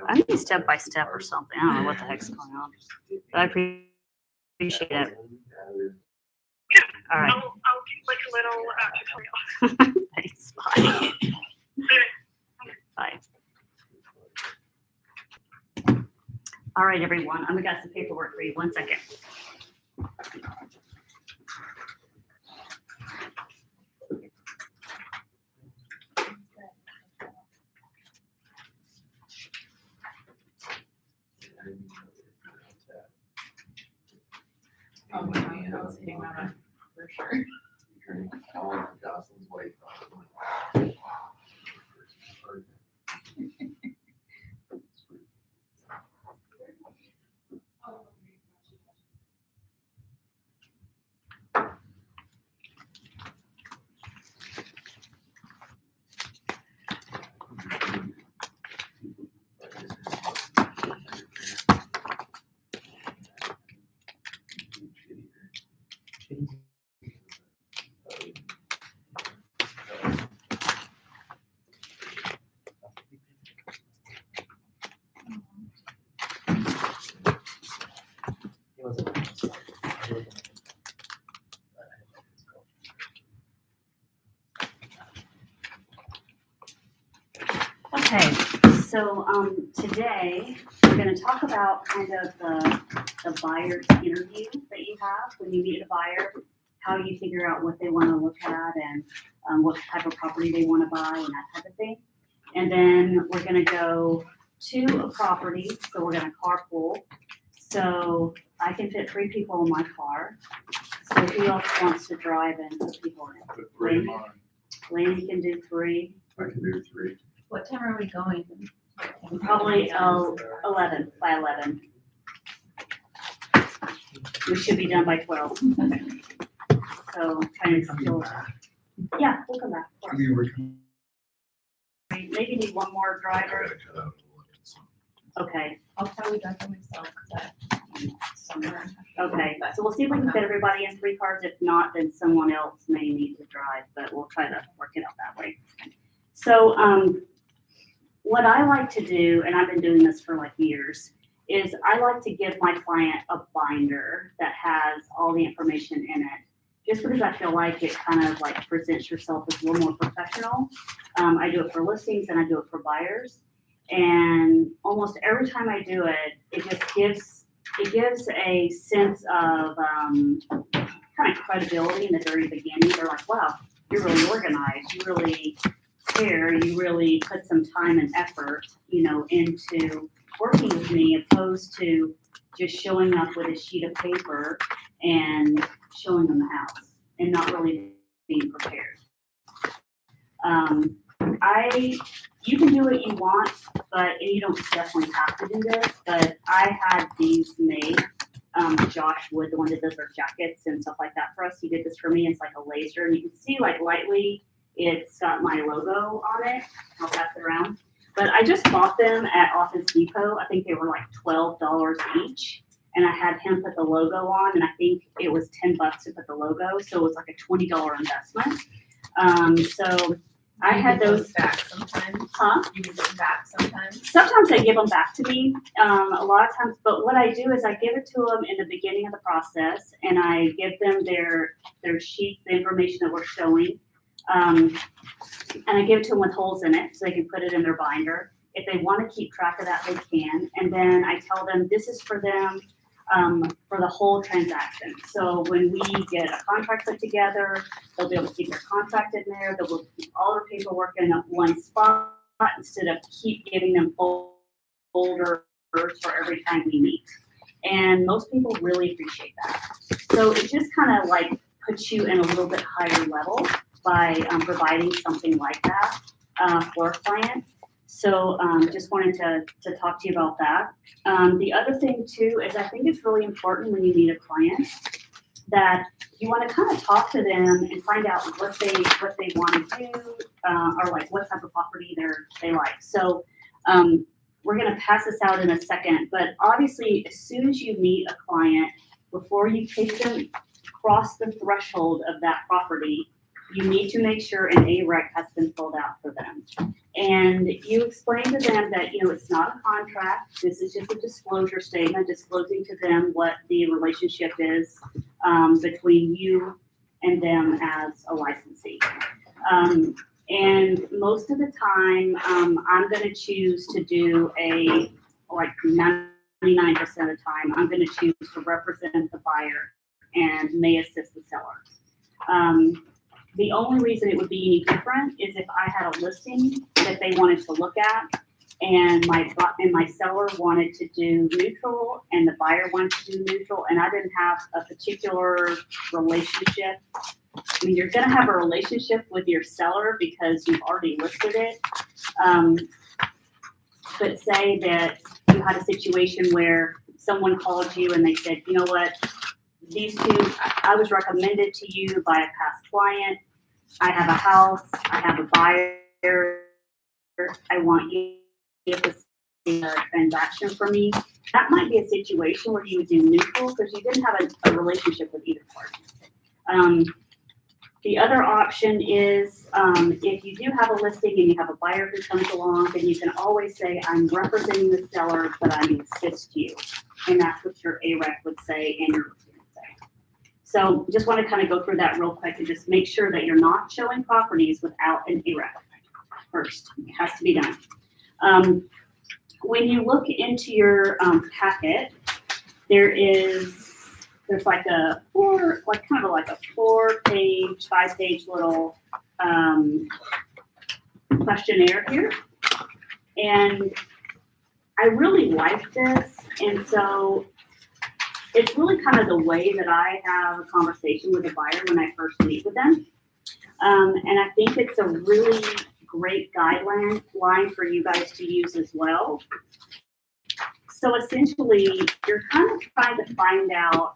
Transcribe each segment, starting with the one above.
I need step by step or something. I don't know what the heck's going on. But I appreciate it. All right. I'll do like a little tutorial. Thanks. Bye. Bye. All right, everyone. I'm gonna get some paperwork for you. 1 second. Oh, I was hitting that up for sure. Okay, so today we're going to talk about kind of the buyer's interview that you have when you meet a buyer, how you figure out what they want to look at and what type of property they want to buy and that type of thing. And then we're going to go to a property, so we're going to carpool. So I can fit 3 people in my car. So who else wants to drive and put people in? Put 3 in mine. Laney can do 3. I can do 3. What time are we going? Probably 11, by 11. We should be done by 12. So kind of still, yeah, we'll come back. I mean, we're coming. Maybe need one more driver. Okay, I'll probably drive by myself because somewhere. okay. So we'll see if we can fit everybody in 3 cars. If not, then someone else may need to drive, but we'll try to work it out that way. So what I like to do, and I've been doing this for like years, is I like to give my client a binder that has all the information in it, just because I feel like it kind of like presents yourself as a little more professional. I do it for listings and I do it for buyers. And almost every time I do it, it just gives a sense of kind of credibility in the very beginning. They're like, wow, you're really organized. You really care. You really put some time and effort, into working with me, opposed to just showing up with a sheet of paper and showing them the house and not really being prepared. You can do what you want, but you don't definitely have to do this. But I had these made. Josh Wood, the one that does our jackets and stuff like that for us, he did this for me. It's like a laser, and you can see like lightly, it's got my logo on it. I'll pass it around. But I just bought them at Office Depot. I think they were like $12 each. And I had him put the logo on, and I think it was $10 to put the logo. So it was like a $20 investment. So I had those back sometimes. Huh? You give them back sometimes. Sometimes they give them back to me, a lot of times, but what I do is I give it to them in the beginning of the process, and I give them their sheet, the information that we're showing, and I give it to them with holes in it so they can put it in their binder. If they want to keep track of that, they can, and then I tell them this is for them for the whole transaction. So when we get a contract put together, they'll be able to keep their contract in there. They'll be able to keep all their paperwork in one spot instead of keep giving them folders for every time we meet. And most people really appreciate that. So it just kind of like puts you in a little bit higher level by providing something like that for a client. So just wanted to talk to you about that. The other thing too is I think it's really important when you meet a client that you want to kind of talk to them and find out what they want to do or like what type of property they like. So we're going to pass this out in a second, but obviously as soon as you meet a client, before you take them across the threshold of that property, you need to make sure an AREC has been filled out for them. And you explain to them that, it's not a contract. This is just a disclosure statement disclosing to them what the relationship is between you and them as a licensee. And most of the time, I'm going to choose to do like 99% of the time, I'm going to choose to represent the buyer and may assist the seller. The only reason it would be any different is if I had a listing that they wanted to look at and my seller wanted to do neutral and the buyer wanted to do neutral and I didn't have a particular relationship. I mean, you're going to have a relationship with your seller because you've already listed it. But say that you had a situation where someone called you and they said, you know what, these two, I was recommended to you by a past client. I have a house, I have a buyer, I want you to see a transaction for me. That might be a situation where you would do neutral because you didn't have a relationship with either party. The other option is if you do have a listing and you have a buyer who comes along, then you can always say, I'm representing the seller, but I assist you. And that's what your AREC would say and your listing would say. So just want to kind of go through that real quick and just make sure that you're not showing properties without an AREC first. It has to be done. When you look into your packet, there's like a kind of like a 4-page, 5-page little questionnaire here. And I really like this. And so it's really kind of the way that I have a conversation with a buyer when I first meet with them. And I think it's a really great guideline for you guys to use as well. So essentially, you're kind of trying to find out,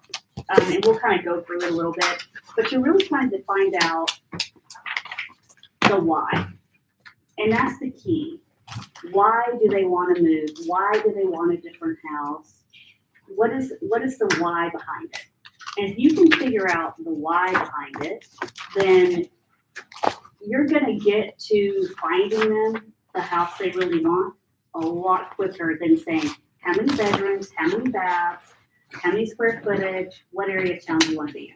and we'll kind of go through it a little bit, but you're really trying to find out the why. And that's the key. Why do they want to move? Why do they want a different house? What is the why behind it? And if you can figure out the why behind it, then you're going to get to finding them the house they really want a lot quicker than saying, how many bedrooms, how many baths, how many square footage, what area of town do you want to be in?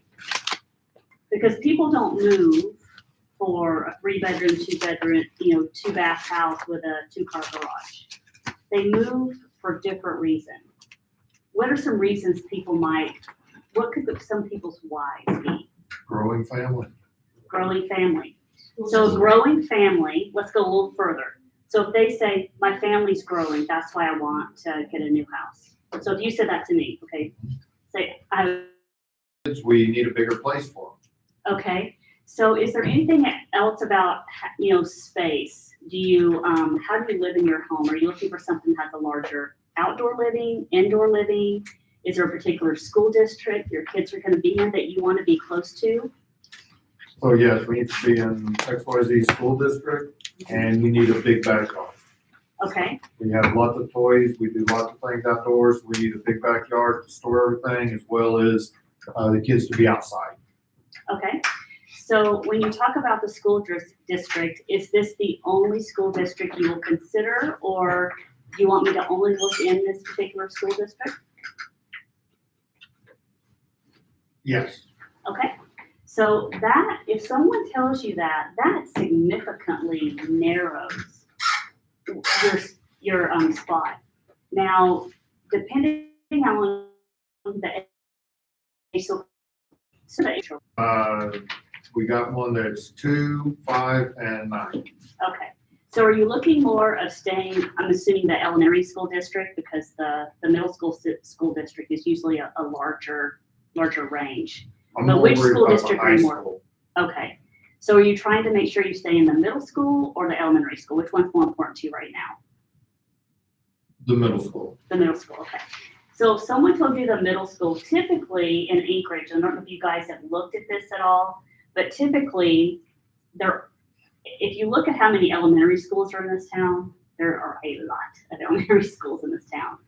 Because people don't move for a 3-bedroom, 2-bedroom, 2-bath house with a 2-car garage. They move for different reasons. What are some reasons what could some people's whys be? Growing family. Growing family. So a growing family, let's go a little further. So if they say, my family's growing, that's why I want to get a new house. So if you said that to me, okay, say, We need a bigger place for them. okay. So is there anything else about, space? Do you, how do you live in your home? Are you looking for something that has a larger outdoor living, indoor living? Is there a particular school district your kids are going to be in that you want to be close to? So yes, we need to be in XYZ school district and we need a big backyard. Okay, We have lots of toys, we do lots of things outdoors, we need a big backyard to store everything as well as the kids to be outside. okay. So when you talk about the school district, is this the only school district you will consider, or do you want me to only look in this particular school district? Yes. Okay, so that, if someone tells you that significantly narrows your spot. Now, depending on the We got one that's 2, 5, and 9. Okay, so are you looking more of staying, I'm assuming the elementary school district, because the middle school district is usually a larger range. I'm But more which worried school about the district high are you more? school. Okay, so are you trying to make sure you stay in the middle school or the elementary school? Which one's more important to you right now? The middle school. The middle school, okay. So if someone told you the middle school, typically in Anchorage, I don't know if you guys have looked at this at all, but typically if you look at how many elementary schools are in this town, there are a lot of elementary schools in this town.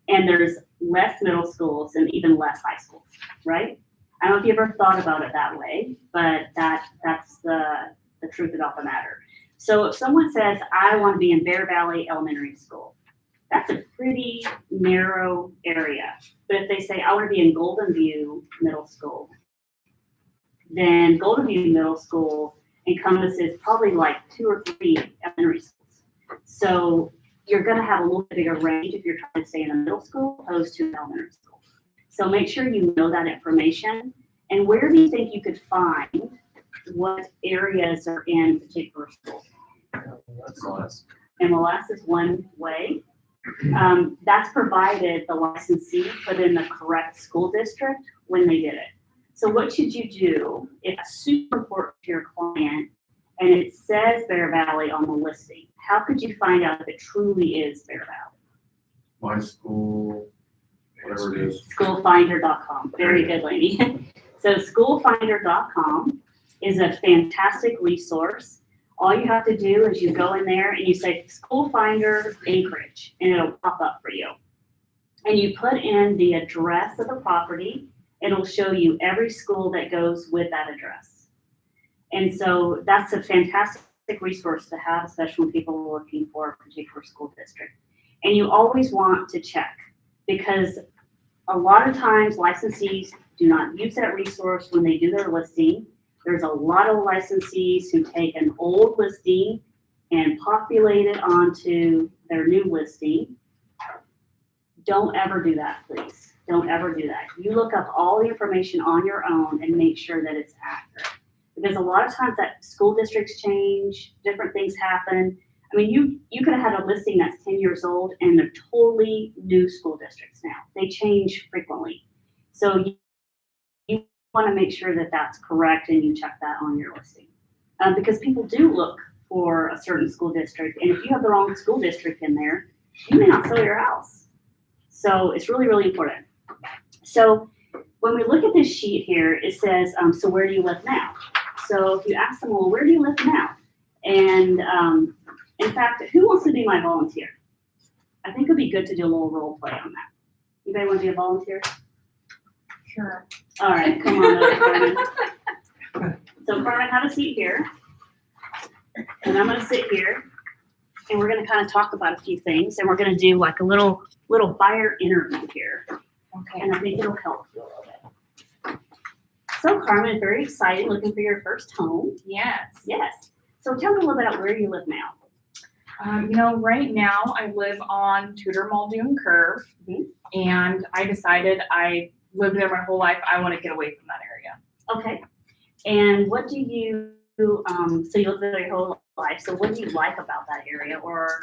And there's less middle schools and even less high schools, right? I don't know if you ever thought about it that way, but that's the truth about the matter. So if someone says, I want to be in Bear Valley Elementary School, that's a pretty narrow area. But if they say, I want to be in Golden View Middle School, then Golden View Middle School encompasses probably like 2 or 3 elementary schools. So you're going to have a little bit bigger range if you're trying to stay in a middle school opposed to an elementary school. So make sure you know that information. And where do you think you could find what areas are in particular schools? That's nice. MLS is one way. That's provided the licensee put in the correct school district when they did it. So what should you do if it's super important to your client and it says Bear Valley on the listing? How could you find out if it truly is Bear Valley? My school, whatever it is. Schoolfinder.com. Very good, lady. So schoolfinder.com is a fantastic resource. All you have to do is you go in there and you say School Finder Anchorage, and it'll pop up for you. And you put in the address of the property. It'll show you every school that goes with that address. And so that's a fantastic resource to have, especially when people are looking for a particular school district. And you always want to check, because a lot of times licensees do not use that resource when they do their listing. There's a lot of licensees who take an old listing and populate it onto their new listing. Don't ever do that, please. Don't ever do that. You look up all the information on your own and make sure that it's accurate. Because a lot of times that school districts change, different things happen. I mean, you could have had a listing that's 10 years old and they're totally new school districts now. They change frequently. So you want to make sure that that's correct and you check that on your listing. Because people do look for a certain school district, and if you have the wrong school district in there, you may not sell your house. So it's really, really important. So when we look at this sheet here, it says, so where do you live now? So if you ask them, well, where do you live now? And in fact, who wants to be my volunteer? I think it'd be good to do a little role play on that. Anybody want to be a volunteer? Sure. All right, come on over, Carmen. So Carmen, have a seat here. And I'm gonna sit here and we're gonna kind of talk about a few things, and we're gonna do like a little buyer interview here. Okay. And I think it'll help you a little bit. So Carmen, very excited, looking for your first home. Yes. Yes. So tell me a little bit about where you live now. Right now I live on Tudor Muldoon Curve, and I decided I lived there my whole life. I want to get away from that area. Okay. And what do you, so you lived there your whole life, so what do you like about that area? Or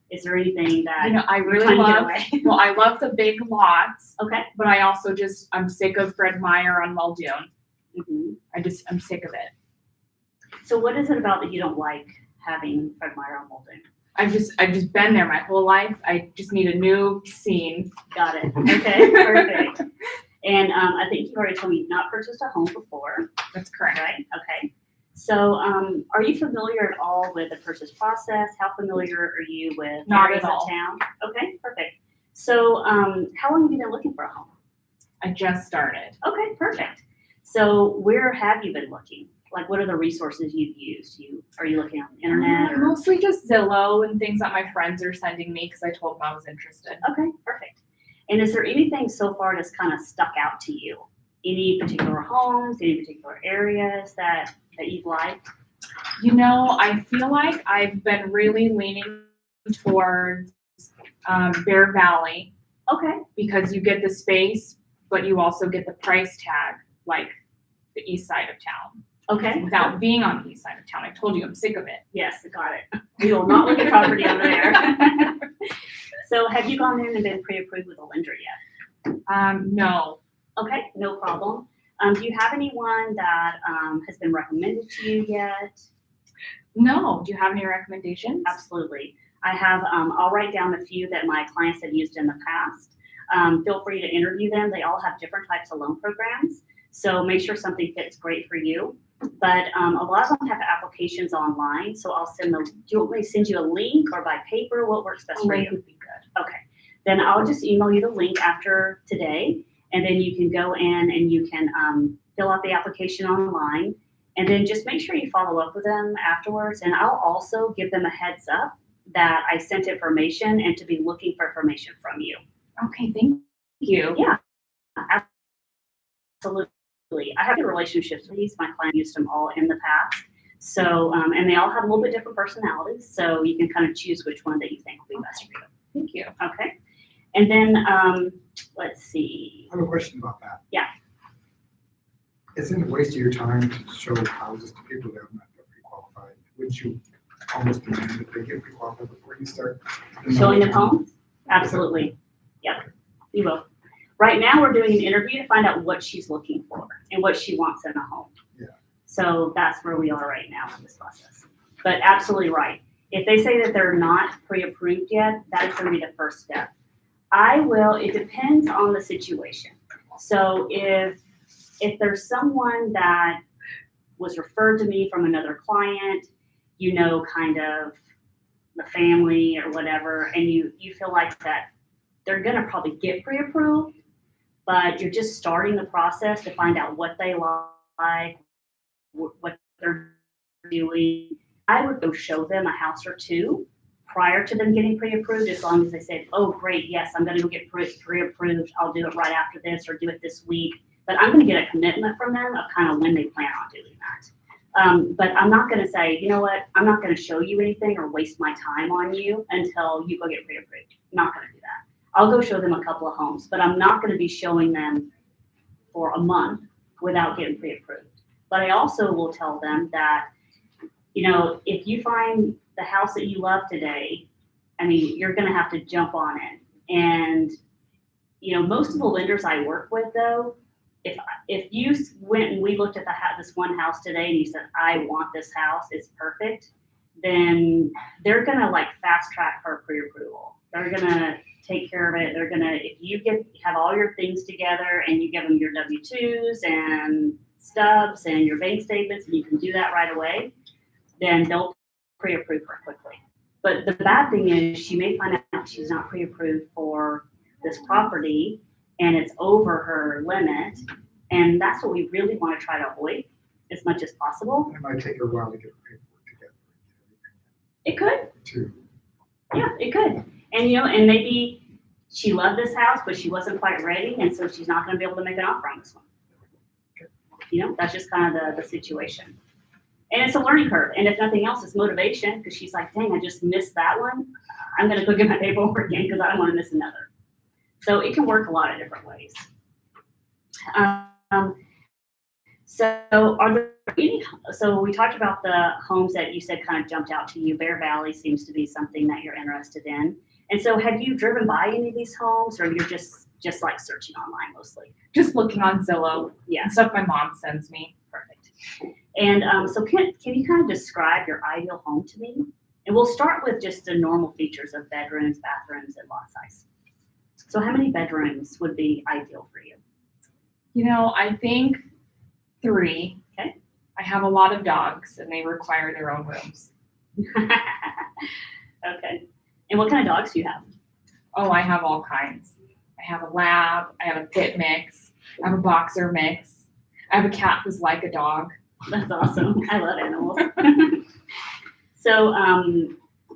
is there anything that I you're really trying to get love, away? well, I love the big lots, Okay. but I also I'm sick of Fred Meyer on Muldoon. Mhm. I'm sick of it. So what is it about that you don't like having Fred Meyer on Muldoon? I've just been there my whole life. I just need a new scene. Got it. Okay, perfect. And I think you've already told me you've not purchased a home before, That's correct. right? Okay. So are you familiar at all with the purchase process? How familiar are you with Not areas at all. of town? Okay, perfect. So how long have you been looking for a home? I just started. Okay, perfect. So where have you been looking? Like, what are the resources you've used? Are you looking on the internet? Or? Mostly just Zillow and things that my friends are sending me because I told them I was interested. Okay, perfect. And is there anything so far that's kind of stuck out to you? Any particular homes, any particular areas that you've liked? I feel like I've been really leaning towards Bear Valley Okay, because you get the space, but you also get the price tag like the east side of town. okay. Without being on the east side of town. I told you I'm sick of it. Yes, got it. We will not look at property over there. So have you gone in and been pre-approved with a lender yet? No. Okay, no problem. Do you have anyone that has been recommended to you yet? No. Do you have any recommendations? Absolutely. I have, I'll write down a few that my clients have used in the past. Feel free to interview them. They all have different types of loan programs. So make sure something fits great for you. But a lot of them have applications online. So I'll send them. Do you want me to send you a link or by paper? What works best for you? Would be good. Okay. Then I'll just email you the link after today. And then you can go in and you can fill out the application online. And then just make sure you follow up with them afterwards. And I'll also give them a heads up that I sent information and to be looking for information from you. Okay, thank you. Yeah, absolutely. I have good relationships with these. My client used them all in the past. So, and they all have a little bit different personalities. So you can kind of choose which one that you think will be best for you. Thank you. Okay. And then, let's see. I have a question about that. Yeah. Isn't it a waste of your time to show houses to people that are not pre-qualified? Wouldn't you almost demand that they get pre-qualified before you start? Showing them homes? Absolutely. Yep, you will. Right now, we're doing an interview to find out what she's looking for and what she wants in a home. Yeah. So that's where we are right now in this process. But absolutely right. If they say that they're not pre-approved yet, that is going to be the first step. It depends on the situation. So if there's someone that was referred to me from another client, you know, kind of the family or whatever, and you feel like that they're gonna probably get pre-approved, but you're just starting the process to find out what they like, what they're doing. I would go show them a house or two prior to them getting pre-approved, as long as they said, oh, great, yes, I'm gonna go get pre-approved, I'll do it right after this or do it this week. But I'm gonna get a commitment from them of kind of when they plan on doing that. But I'm not gonna say, you know what, I'm not gonna show you anything or waste my time on you until you go get pre-approved. I'm not gonna do that. I'll go show them a couple of homes, but I'm not gonna be showing them for a month without getting pre-approved. But I also will tell them that, you know, if you find the house that you love today, I mean, you're gonna have to jump on it. And, you know, most of the lenders I work with though, if you went and we looked at this one house today and you said, I want this house, it's perfect, then they're gonna like fast track her pre-approval. They're gonna take care of it. They're gonna, if you have all your things together and you give them your W-2s and stubs and your bank statements and you can do that right away, then they'll pre-approve her quickly. But the bad thing is she may find out she's not pre-approved for this property and it's over her limit. And that's what we really want to try to avoid as much as possible. It might take her a while to get the paperwork together. It could. Too. Yeah, it could. And, you know, and maybe she loved this house, but she wasn't quite ready. And so she's not going to be able to make an offer on this one. You know, that's just kind of the situation. And it's a learning curve. And if nothing else, it's motivation because she's like, dang, I just missed that one. I'm going to go get my paperwork again because I don't want to miss another. So it can work a lot of different ways. So are there any, so we talked about the homes that you said kind of jumped out to you. Bear Valley seems to be something that you're interested in. And so have you driven by any of these homes or you're just like searching online mostly? Just looking on Zillow. Yeah. And stuff my mom sends me. Perfect. And so can you kind of describe your ideal home to me? And we'll start with just the normal features of bedrooms, bathrooms, and lot size. So how many bedrooms would be ideal for you? You know, I think 3. Okay. I have a lot of dogs and they require their own rooms. Okay. And what kind of dogs do you have? Oh, I have all kinds. I have a lab, I have a pit mix, I have a boxer mix, I have a cat who's like a dog. That's awesome. I love animals. So,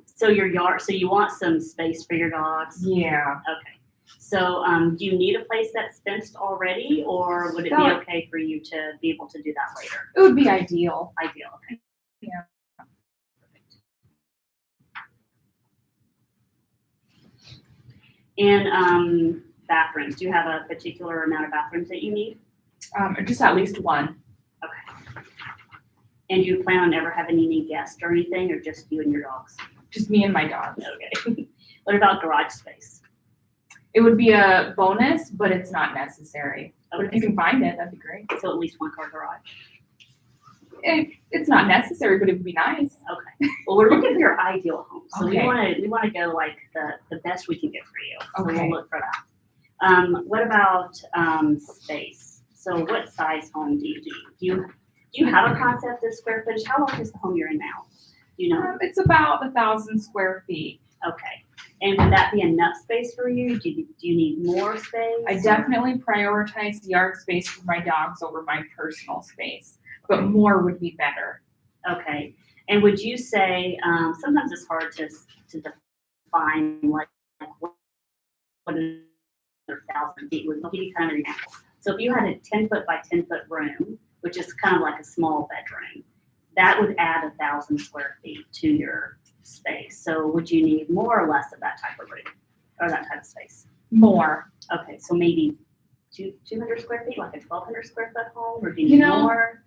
so your yard, so you want some space for your dogs? Yeah. Okay. So, do you need a place that's fenced already, or would it be No. okay for you to be able to do that later? It would be ideal. Ideal, okay. Yeah. And bathrooms, do you have a particular amount of bathrooms that you need? Just at least one. Okay. And do you plan on ever having any guests or anything, or just you and your dogs? Just me and my dogs. Okay. What about garage space? It would be a bonus, but it's not necessary. But if you Okay. can find it, that'd be great. So at least one car garage. It's not necessary, but it would be nice. Okay. Well, we're looking for your ideal home. So Okay. we want to go like the best we can get for you. So Okay. we'll look for that. What about space? So what size home do you do? Do you have a concept of square footage? How large is the home you're in now? Do you know? It's about 1,000 square feet. Okay. And would that be enough space for you? Do you need more space? I definitely prioritize yard space for my dogs over my personal space, but more would be better. Okay. And would you say, sometimes it's hard to define like what is 1,000 feet? We'll give you kind of an example. So if you had a 10-foot by 10-foot room, which is kind of like a small bedroom, that would add 1,000 square feet to your space. So would you need more or less of that type of room or that type of space? More. Okay, so maybe 200 square feet, like a 1,200 square foot home, or do you You need know, more?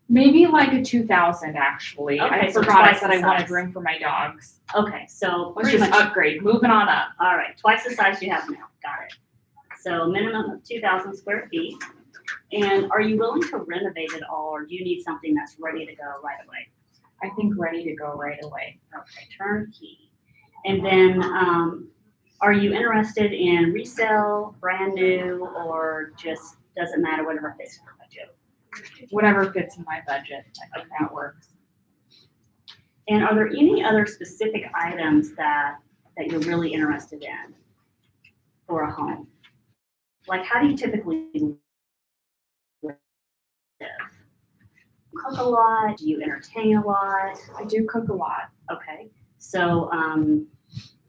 Maybe like a 2,000 actually. Okay, I so forgot twice that the I wanted size. room for my dogs. Okay, so Let's pretty just much, upgrade, moving on up. all right, twice the size you have now. Got it. So minimum of 2,000 square feet. And are you willing to renovate it all, or do you need something that's ready to go right away? I think ready to go right away. Okay, turnkey. And then, are you interested in resale, brand new, or just doesn't matter, whatever fits your budget? Whatever fits in my budget, I think that works. And are there any other specific items that you're really interested in for a home? Like, how do you typically live? Cook a lot? Do you entertain a lot? I do cook a lot. Okay. So,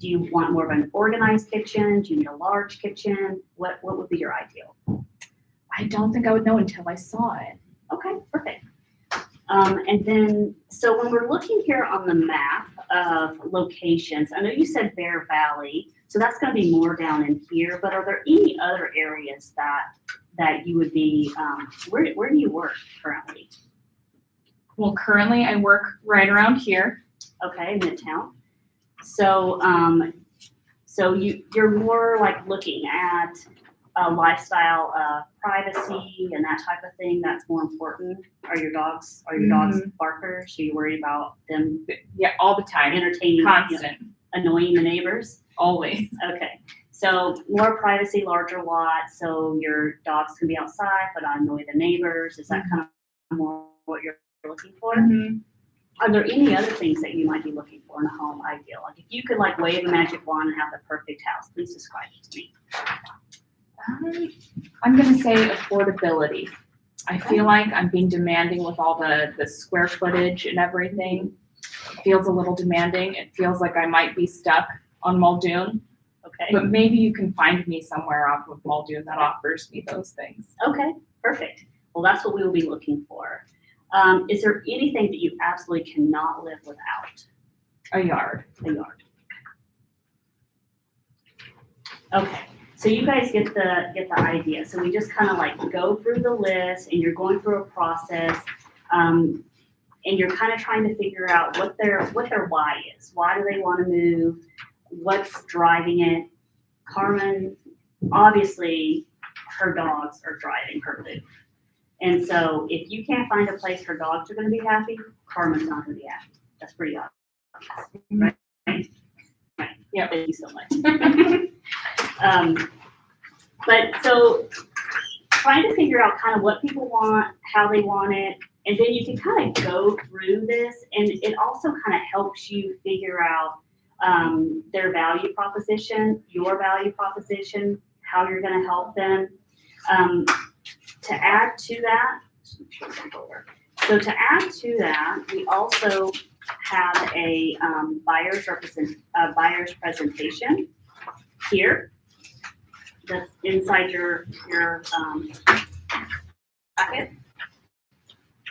do you want more of an organized kitchen? Do you need a large kitchen? What would be your ideal? I don't think I would know until I saw it. Okay, perfect. And then, so when we're looking here on the map of locations, I know you said Bear Valley, so that's going to be more down in here, but are there any other areas that you would be, where do you work currently? Well, currently I work right around here. Okay, Midtown. So, so you're more like looking at a lifestyle of privacy and that type of thing. That's more important. Are your dogs barkers? Are you worried about them Yeah, all the time. entertaining, you know, Constant. annoying the neighbors? Always. Okay. So more privacy, larger lot, so your dogs can be outside but not annoy the neighbors. Is that kind of more what you're looking for? Mm-hmm. Are there any other things that you might be looking for in a home ideal? Like if you could like wave a magic wand and have the perfect house, please describe it to me. I'm gonna say affordability. I feel like I'm being demanding with all the square footage and everything. It feels a little demanding. It feels like I might be stuck on Muldoon, Okay. but maybe you can find me somewhere off of Muldoon that offers me those things. Okay, perfect. Well, that's what we will be looking for. Is there anything that you absolutely cannot live without? A yard. A yard. Okay, so you guys get the idea. So we just kind of like go through the list, and you're going through a process, and you're kind of trying to figure out what their why is. Why do they want to move? What's driving it? Carmen, obviously, her dogs are driving her move. And so if you can't find a place her dogs are going to be happy, Carmen's not going to be happy. That's pretty obvious, right? Right. Yep. Thank you so much. But so trying to figure out kind of what people want, how they want it, and then you can kind of go through this, and it also kind of helps you figure out their value proposition, your value proposition, how you're going to help them. To add to that, so to add to that, we also have a buyer's presentation here. That's inside your packet.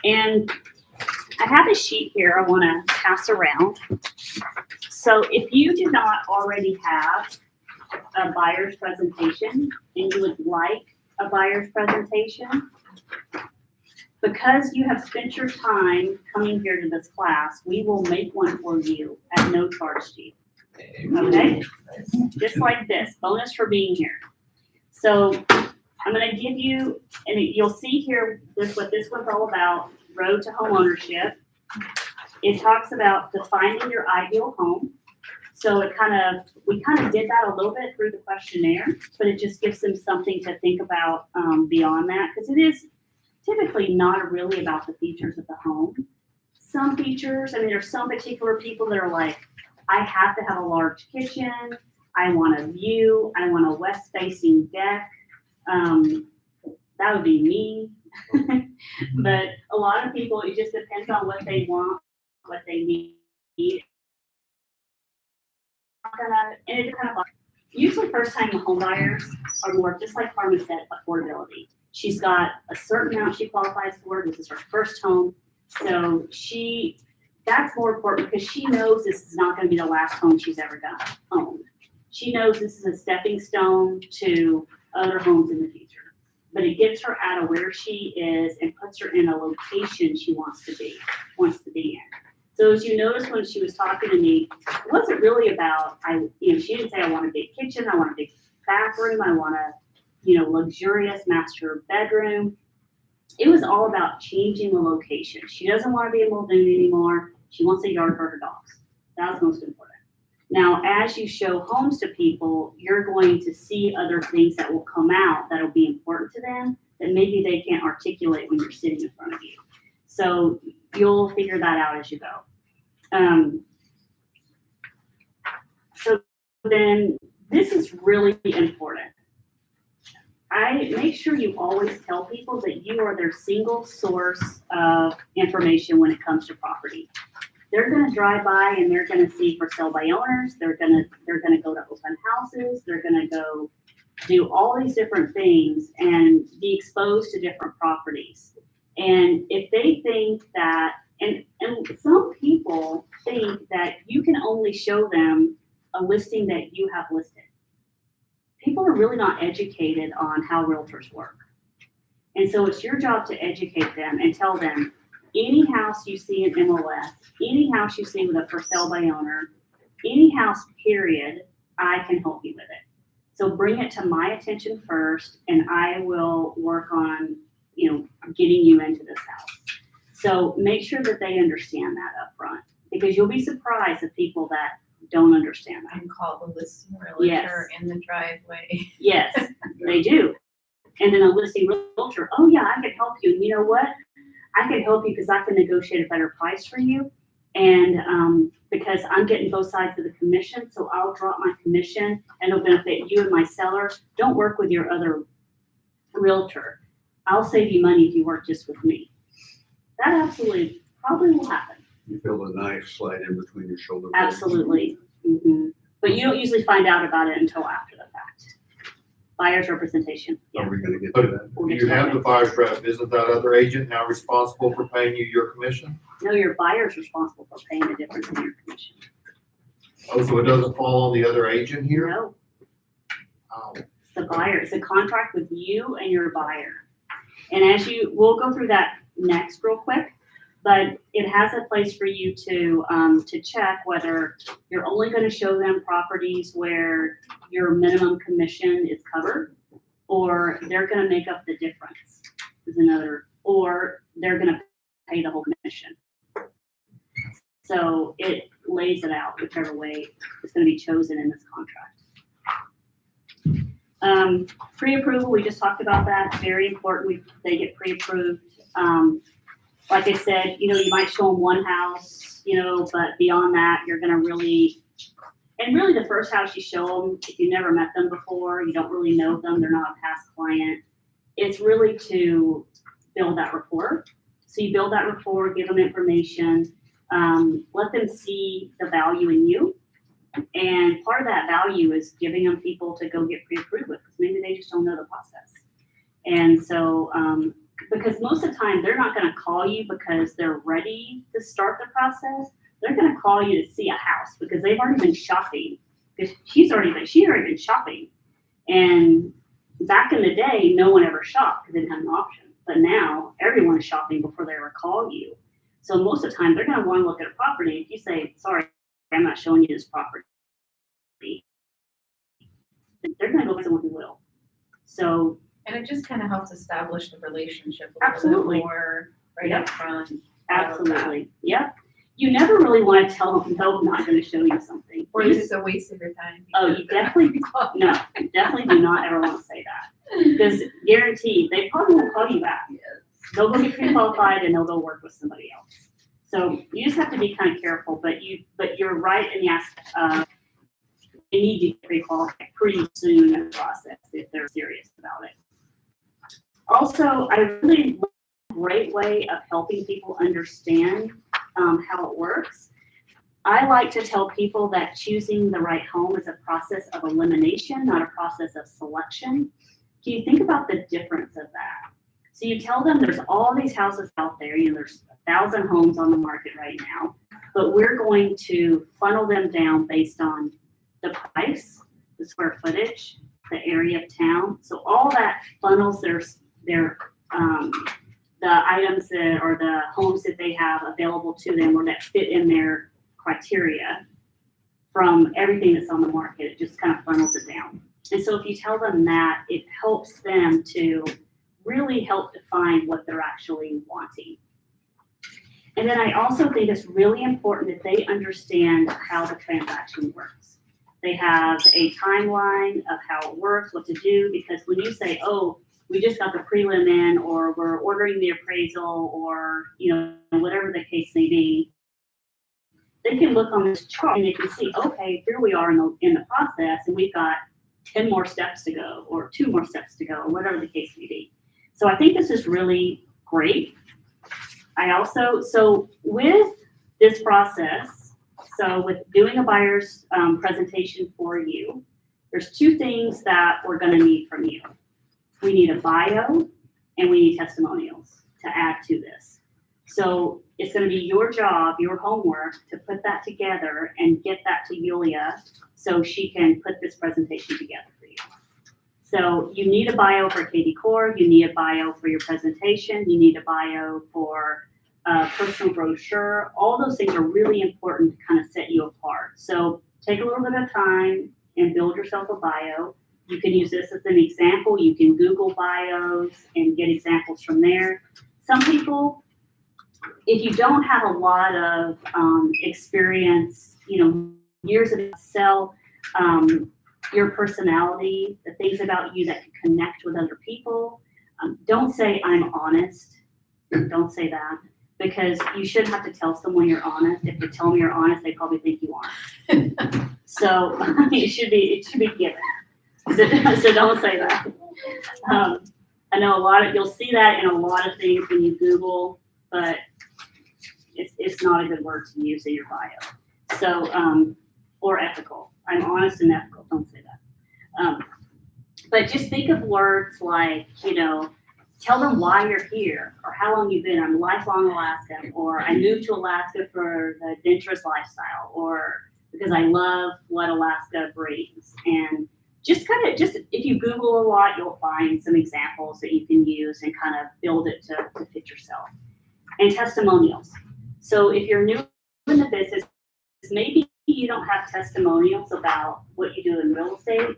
And I have a sheet here I want to pass around. So if you do not already have a buyer's presentation and you would like a buyer's presentation, because you have spent your time coming here to this class, we will make one for you at no charge to you. Okay? Just like this, bonus for being here. So I'm going to give you, and you'll see here what this one's all about, Road to Home Ownership. It talks about defining your ideal home. So we kind of did that a little bit through the questionnaire, but it just gives them something to think about beyond that, because it is typically not really about the features of the home. Some features, I mean, there's some particular people that are like, I have to have a large kitchen. I want a view. I want a west facing deck. That would be me. But a lot of people, it just depends on what they want, what they need. And it's kind of like, usually first time home buyers are more, just like Carmen said, affordability. She's got a certain amount she qualifies for. This is her first home. So that's more important because she knows this is not going to be the last home she's ever going to own. She knows this is a stepping stone to other homes in the future. But it gets her out of where she is and puts her in a location she wants to be in. So as you notice when she was talking to me, it wasn't really about, she didn't say I want a big kitchen, I want a big bathroom, I want a, luxurious master bedroom. It was all about changing the location. She doesn't want to be in Muldoon anymore. She wants a yard for her dogs. That was most important. Now, as you show homes to people, you're going to see other things that will come out that will be important to them that maybe they can't articulate when you're sitting in front of you. So you'll figure that out as you go. So then this is really important. I make sure you always tell people that you are their single source of information when it comes to property. They're going to drive by and they're going to see for sale by owners. They're going to go to open houses. They're going to go do all these different things and be exposed to different properties. And if they think that, and some people think that you can only show them a listing that you have listed. People are really not educated on how realtors work. And so it's your job to educate them and tell them, any house you see in MLS, any house you see with a for sale by owner, any house period, I can help you with it. So bring it to my attention first, and I will work on, getting you into this house. So make sure that they understand that up front, because you'll be surprised at people that don't understand that. And call the listing realtor in the driveway. Yes, they do. And then a listing realtor, oh yeah, I can help you. And you know what? I can help you because I can negotiate a better price for you. And because I'm getting both sides of the commission, so I'll drop my commission and it'll benefit you and my seller. Don't work with your other realtor. I'll save you money if you work just with me. That absolutely probably will happen. You feel the knife slide in between your shoulder blades. Absolutely. Mm-hmm. But you don't usually find out about it until after the fact. Buyer's representation. Yeah. Are we gonna get to that? We'll get You to have that. the buyer's rep. Isn't that other agent now responsible for paying you your commission? No, your buyer's responsible for paying the difference in your commission. Oh, so it doesn't fall on the other agent here? No, Oh, it's the buyer. It's a contract with you and your buyer. And we'll go through that next real quick, but it has a place for you to check whether you're only going to show them properties where your minimum commission is covered, or they're going to make up the difference is another, or they're going to pay the whole commission. So it lays it out whichever way is going to be chosen in this contract. Pre-approval, we just talked about that. Very important. They get pre-approved. Like I said, you might show them one house, but beyond that, you're going to really the first house you show them, if you never met them before, you don't really know them, they're not a past client, it's really to build that rapport. So you build that rapport, give them information, let them see the value in you. And part of that value is giving them people to go get pre-approved with, because maybe they just don't know the process. And so, because most of the time they're not going to call you because they're ready to start the process. They're going to call you to see a house because they've already been shopping. Because she's already been shopping. And back in the day, no one ever shopped because they didn't have an option. But now everyone is shopping before they ever call you. So most of the time they're going to want to look at a property. If you say, sorry, I'm not showing you this property, they're going to go with someone who will. So. And it just kind of helps establish the relationship a Absolutely. little bit more right Yep. up front. Absolutely. Yep. You never really want to tell them, no, I'm not going to show you something. Or is it a waste of your time? Oh, you definitely, no, definitely do not ever want to say that. Because guaranteed, they probably won't call you back. They'll go get pre-qualified and they'll go work with somebody else. So you just have to be kind of careful, but you're right in the aspect of they need to get pre-qualified pretty soon in the process if they're serious about it. Also, I really like a great way of helping people understand how it works. I like to tell people that choosing the right home is a process of elimination, not a process of selection. Can you think about the difference of that? So you tell them there's all these houses out there, there's 1,000 homes on the market right now, but we're going to funnel them down based on the price, the square footage, the area of town. So all that funnels the items that or the homes that they have available to them or that fit in their criteria from everything that's on the market. It just kind of funnels it down. And so if you tell them that, it helps them to really help define what they're actually wanting. And then I also think it's really important that they understand how the transaction works. They have a timeline of how it works, what to do, because when you say, oh, we just got the prelim in, or we're ordering the appraisal, or whatever the case may be, they can look on this chart and they can see, okay, here we are in the process, and we've got 10 more steps to go, or 2 more steps to go, or whatever the case may be. So I think this is really great. So with this process, so with doing a buyer's presentation for you, there's 2 things that we're going to need from you. We need a bio and we need testimonials to add to this. So it's going to be your job, your homework, to put that together and get that to Yulia so she can put this presentation together for you. So you need a bio for KD Core, you need a bio for your presentation, you need a bio for a personal brochure. All those things are really important to kind of set you apart. So take a little bit of time and build yourself a bio. You can use this as an example. You can Google bios and get examples from there. Some people, if you don't have a lot of experience, years of Excel, your personality, the things about you that can connect with other people, don't say I'm honest. Don't say that, because you shouldn't have to tell someone you're honest. If you tell them you're honest, they probably think you aren't. So it should be given. So don't say that. I know you'll see that in a lot of things when you Google, but it's not a good word to use in your bio. So, or ethical. I'm honest and ethical. Don't say that. But just think of words like, tell them why you're here, or how long you've been. I'm a lifelong Alaskan, or I moved to Alaska for the adventurous lifestyle, or because I love what Alaska brings. And just if you Google a lot, you'll find some examples that you can use and kind of build it to fit yourself. And testimonials. So if you're new in the business, maybe you don't have testimonials about what you do in real estate,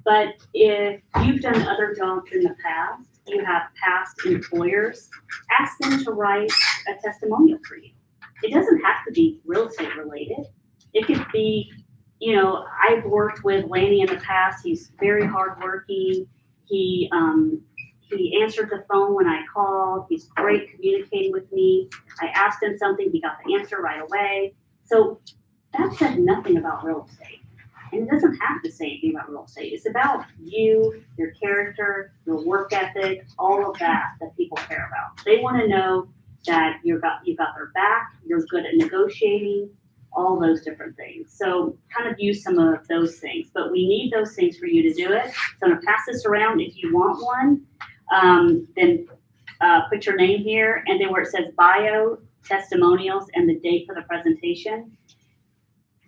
but if you've done other jobs in the past, you have past employers, ask them to write a testimonial for you. It doesn't have to be real estate related. It could be, I've worked with Lanny in the past. He's very hardworking. He answered the phone when I called. He's great communicating with me. I asked him something, he got the answer right away. So that said nothing about real estate. And it doesn't have to say anything about real estate. It's about you, your character, your work ethic, all of that people care about. They want to know that you got their back, you're good at negotiating, all those different things. So kind of use some of those things, but we need those things for you to do it. So I'm gonna pass this around. If you want one, then put your name here, and then where it says bio, testimonials, and the date for the presentation.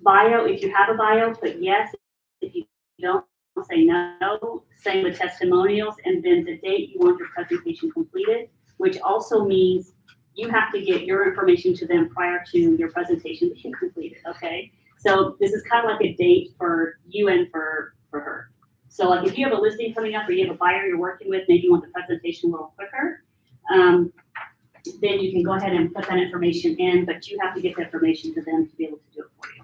Bio, if you have a bio, put yes. If you don't, say no. Same with testimonials, and then the date you want your presentation completed, which also means you have to get your information to them prior to your presentation being completed, okay? So this is kind of like a date for you and for her. So like if you have a listing coming up or you have a buyer you're working with, maybe you want the presentation a little quicker, then you can go ahead and put that information in, but you have to get the information to them to be able to do it for you.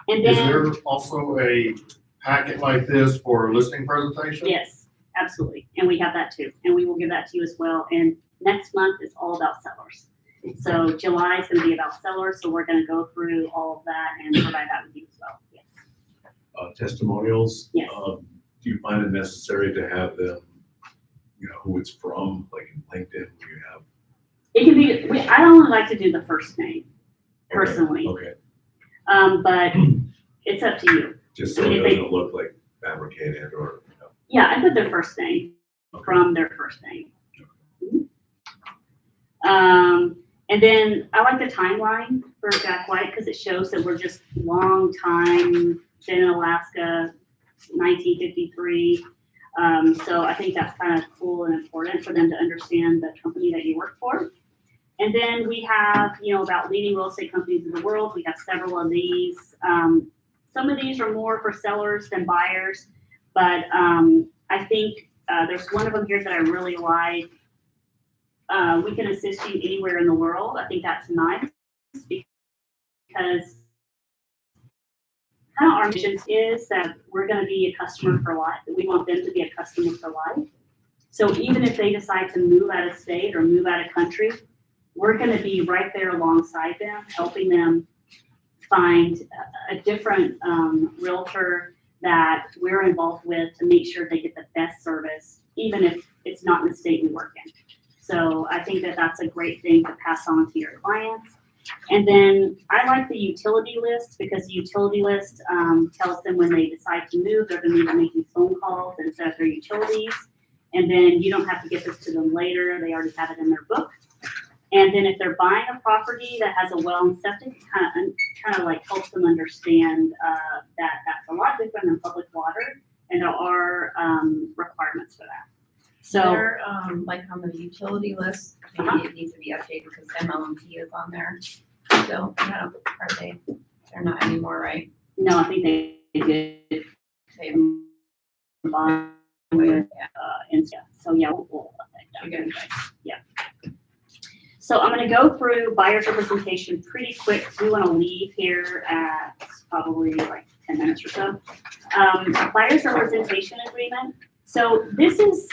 And Is then, there also a packet like this for listing presentation? yes, absolutely. And we have that too. And we will give that to you as well. And next month is all about sellers. So July is gonna be about sellers, so we're gonna go through all of that and provide that with you as well, yes. Testimonials. Yes. Do you find it necessary to have them, who it's from, like in LinkedIn, do you have? It can be, I only like to do the first name personally, Okay, but it's up to you. just so it doesn't look like fabricated or, Yeah, I put their first name from their first name. And then I like the timeline for Jack White because it shows that we're just long time, been in Alaska, 1953. So I think that's kind of cool and important for them to understand the company that you work for. And then we have, about leading real estate companies in the world. We have several of these. Some of these are more for sellers than buyers, but I think there's one of them here that I really like. We can assist you anywhere in the world. I think that's nice because kind of our mission is that we're going to be a customer for life. We want them to be a customer for life. So even if they decide to move out of state or move out of country, we're going to be right there alongside them, helping them find a different realtor that we're involved with to make sure they get the best service, even if it's not in the state we work in. So I think that that's a great thing to pass on to your clients. And then I like the utility list because the utility list tells them when they decide to move, they're going to be making phone calls and set up their utilities. And then you don't have to get this to them later. They already have it in their book. And then if they're buying a property that has a well and septic, it kind of like helps them understand that that's a lot different than public water, and there are requirements for that. So They're, like on the utility list, maybe it needs to be updated because MLMP is on there. So, they're not anymore, right? no, I think they did They, combine with Insta. So yeah, we'll update that. Okay. Yeah. So I'm going to go through buyer's representation pretty quick because we want to leave here at probably like 10 minutes or so. Buyer's representation agreement. So this is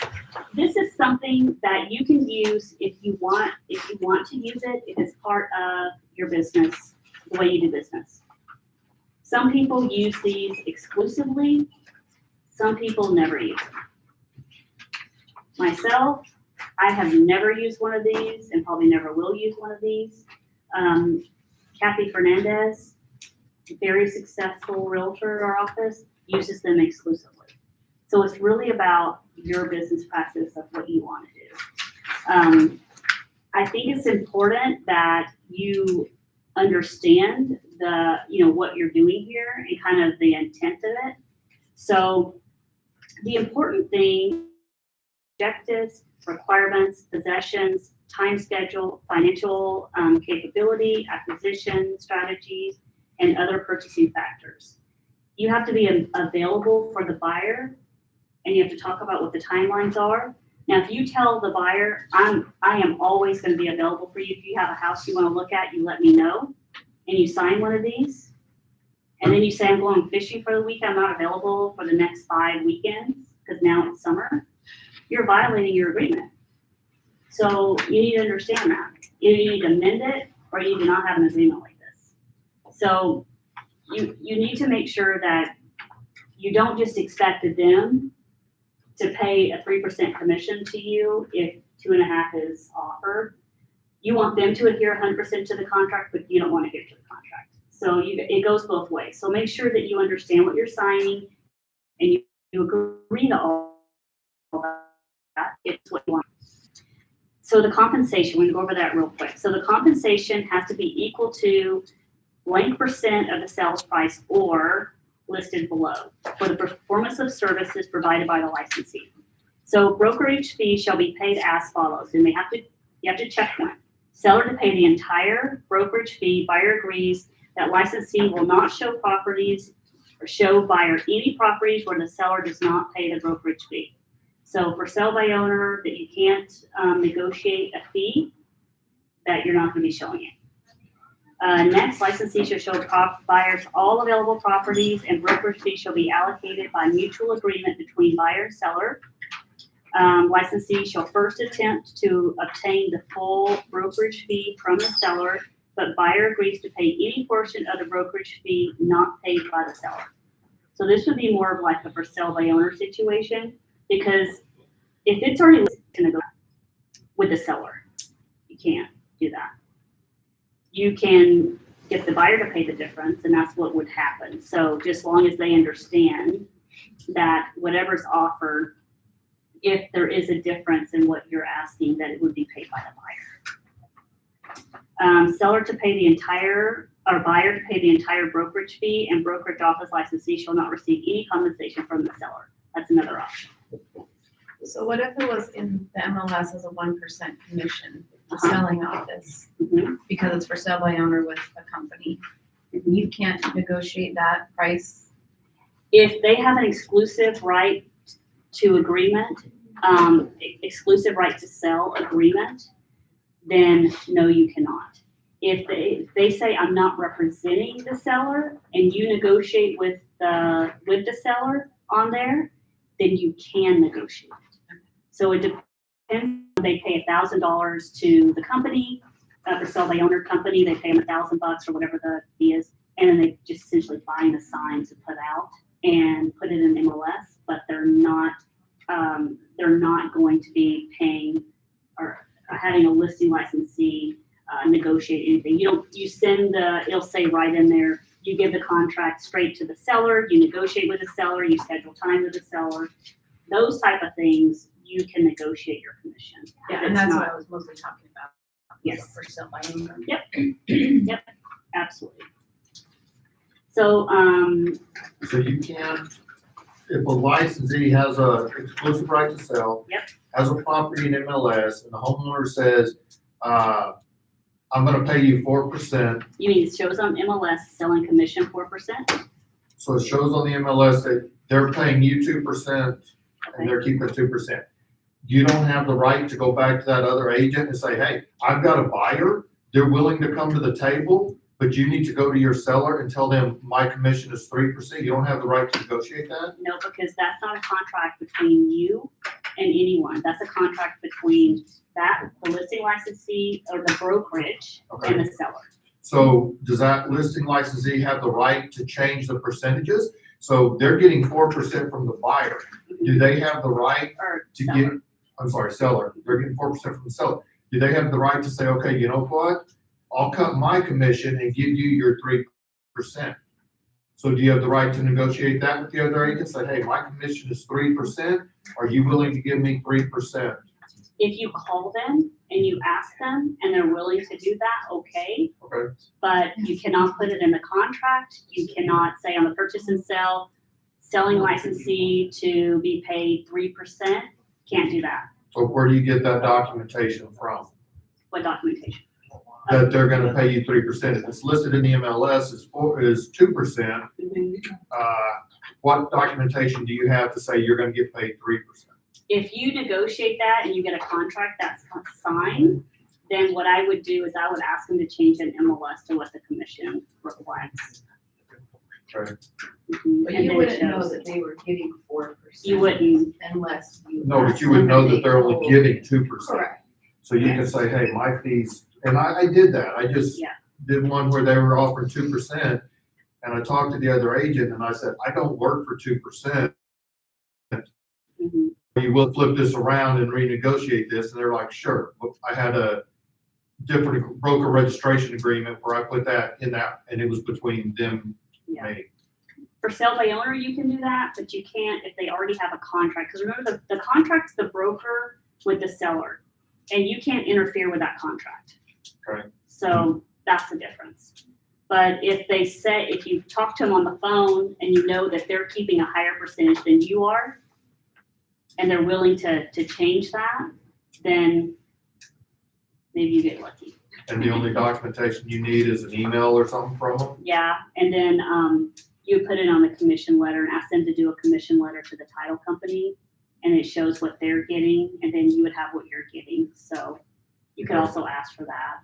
something that you can use if you want to use it, if it's part of your business, the way you do business. Some people use these exclusively. Some people never use them. Myself, I have never used one of these and probably never will use one of these. Kathy Fernandez, very successful realtor in our office, uses them exclusively. So it's really about your business practice of what you want to do. I think it's important that you understand what you're doing here and kind of the intent of it. So the important thing, objectives, requirements, possessions, time schedule, financial capability, acquisition strategies, and other purchasing factors. You have to be available for the buyer, and you have to talk about what the timelines are. Now, if you tell the buyer, I am always going to be available for you. If you have a house you want to look at, you let me know, and you sign one of these, and then you say, I'm going fishing for the week, I'm not available for the next 5 weekends, because now it's summer, you're violating your agreement. So you need to understand that. Either you need to amend it, or you need to not have an agreement like this. So you need to make sure that you don't just expect them to pay a 3% commission to you if 2.5% is offered. You want them to adhere 100% to the contract, but you don't want to adhere to the contract. So it goes both ways. So make sure that you understand what you're signing and you agree to all that. It's what you want. So the compensation, we're going to go over that real quick. So the compensation has to be equal to blank percent of the sales price or listed below for the performance of services provided by the licensee. So brokerage fee shall be paid as follows, and you have to check one. Seller to pay the entire brokerage fee. Buyer agrees that licensee will not show properties or show buyer any properties where the seller does not pay the brokerage fee. So for sell by owner, that you can't negotiate a fee, that you're not going to be showing it. Next, licensee shall show buyers all available properties, and brokerage fee shall be allocated by mutual agreement between buyer and seller. Licensee shall first attempt to obtain the full brokerage fee from the seller, but buyer agrees to pay any portion of the brokerage fee not paid by the seller. So this would be more of like a for sale by owner situation, because if it's already listed, it's gonna go with the seller. You can't do that. You can get the buyer to pay the difference, and that's what would happen. So just long as they understand that whatever's offered, if there is a difference in what you're asking, that it would be paid by the buyer. Seller to pay the entire, or buyer to pay the entire brokerage fee, and brokerage office licensee shall not receive any compensation from the seller. That's another option. So what if it was in the MLS as a 1% commission, the Uh-huh. selling office, Mhm. because it's for sale by owner with a company? You can't negotiate that price? If they have an exclusive right to agreement, exclusive right to sell agreement, then no, you cannot. If they say, I'm not representing the seller, and you negotiate with the seller on there, then you can negotiate. So it depends, they pay $1,000 to the company, the sell by owner company, they pay them $1,000 or whatever the fee is, and then they just essentially find a sign to put out and put it in MLS, but they're not going to be paying or having a listing licensee negotiate anything. You send it'll say right in there, you give the contract straight to the seller, you negotiate with the seller, you schedule time with the seller. Those type of things, you can negotiate your commission. Yeah, If and it's that's not- what I was mostly talking about. Yes. For sale by owner. Yep, absolutely. So, So you can't, if a licensee has a exclusive right to sell. Yep. Has a property in MLS, and the homeowner says, I'm gonna pay you 4%. you mean it shows on MLS selling commission 4%? So it shows on the MLS that they're paying you 2% and they're keeping 2%. You don't have the right to go back to that other agent and say, hey, I've got a buyer, they're willing to come to the table, but you need to go to your seller and tell them my commission is 3%. You don't have the right to negotiate that? No, because that's not a contract between you and anyone. That's a contract between the listing licensee or the brokerage and the seller. So does that listing licensee have the right to change the percentages? So they're getting 4% from the buyer. Do they have the right Or to seller. get, I'm sorry, seller, they're getting 4% from the seller. Do they have the right to say, okay, you know what? I'll cut my commission and give you your 3%. So do you have the right to negotiate that with the other agent? Say, hey, my commission is 3%. Are you willing to give me 3%? If you call them and you ask them and they're willing to do that, okay. Okay. But you cannot put it in the contract. You cannot say on the purchase and sell, selling licensee to be paid 3%. Can't do that. So where do you get that documentation from? What documentation? That they're gonna pay you 3%. If it's listed in the MLS is 2%, what documentation do you have to say you're gonna get paid 3%? If you negotiate that and you get a contract that's signed, then what I would do is I would ask them to change an MLS to what the commission reflects. Okay. Mhm. But And you then it wouldn't know shows. that they were getting 4%. You wouldn't. Unless you. No, but asked you would them know and that they they're only told- giving 2%. Correct. So you can say, hey, my fees, and I did that. I just Yeah. did one where they were offering 2%. And I talked to the other agent and I said, I don't work for 2%. Mhm. You will flip this around and renegotiate this. And they're like, sure. But I had a different broker registration agreement where I put that in that, and it was between them Yeah. and me. For sale by owner, you can do that, but you can't if they already have a contract. Because remember, the contract's the broker with the seller, and you can't interfere with that contract. Okay. So that's the difference. But if you talk to them on the phone and you know that they're keeping a higher percentage than you are, and they're willing to change that, then maybe you get lucky. And the only documentation you need is an email or something from them? Yeah, and then you put it on the commission letter and ask them to do a commission letter to the title company, and it shows what they're getting, and then you would have what you're getting. So you could also ask for that.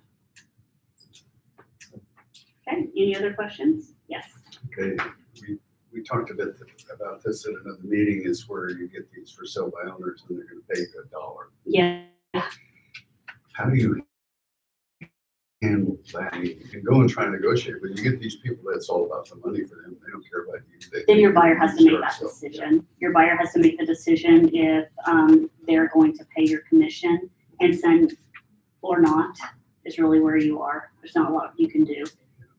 Okay, any other questions? Yes. Okay, we talked a bit about this at another meeting, is where you get these for sale by owners and they're gonna pay you $1. Yeah, How do you handle that? I mean, you can go and try and negotiate, but you get these people that's all about the money for them. They don't care about you. then your buyer has to make that decision. Your buyer has to make the decision if they're going to pay your commission and send or not, is really where you are. There's not a lot you can do.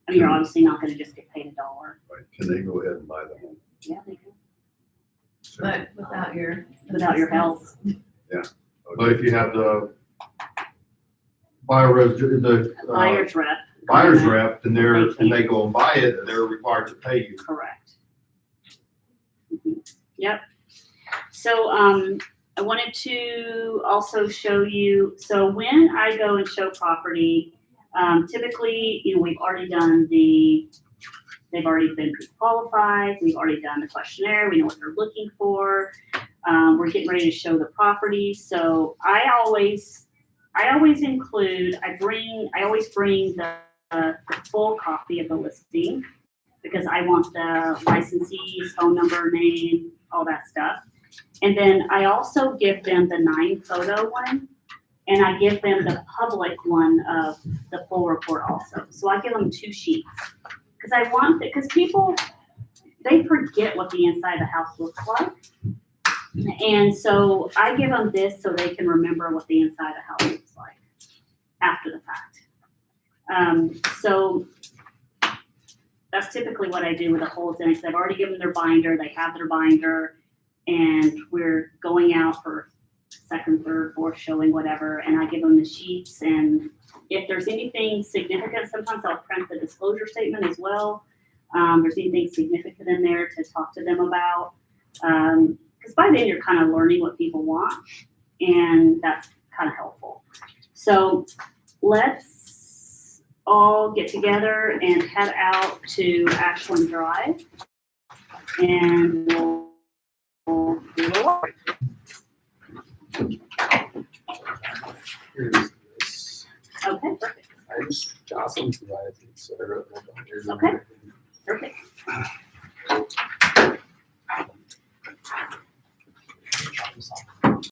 I mean, you're obviously not gonna just get paid $1. Right? Can they go ahead and buy the home? Yeah, they can, But without your. without your help. But if you have the Buyer's rep. buyer's rep, and they go and buy it, they're required to pay you. Correct. Yep. So, I wanted to also show you, so when I go and show property, typically, we've already done they've already been pre-qualified, we've already done the questionnaire, we know what they're looking for. We're getting ready to show the property, so I always include, I always bring the full copy of the listing, because I want the licensee's phone number, name, all that stuff. And then I also give them the 9-photo one, and I give them the public one of the full report also. So I give them 2 sheets, because people, they forget what the inside of the house looks like. And so I give them this so they can remember what the inside of the house looks like after the fact. So that's typically what I do with the whole thing, because I've already given them their binder, they have their binder, and we're going out for second, third, fourth showing, whatever, and I give them the sheets, and if there's anything significant, sometimes I'll print the disclosure statement as well. There's anything significant in there to talk to them about. Because by then you're kind of learning what people want, and that's kind of helpful. So let's all get together and head out to Ashland Drive, and we'll do a walk. Here's this. Okay, perfect. I just, Jocelyn provided these, so I wrote them down. Here's Okay. everything. Perfect. Drop this off.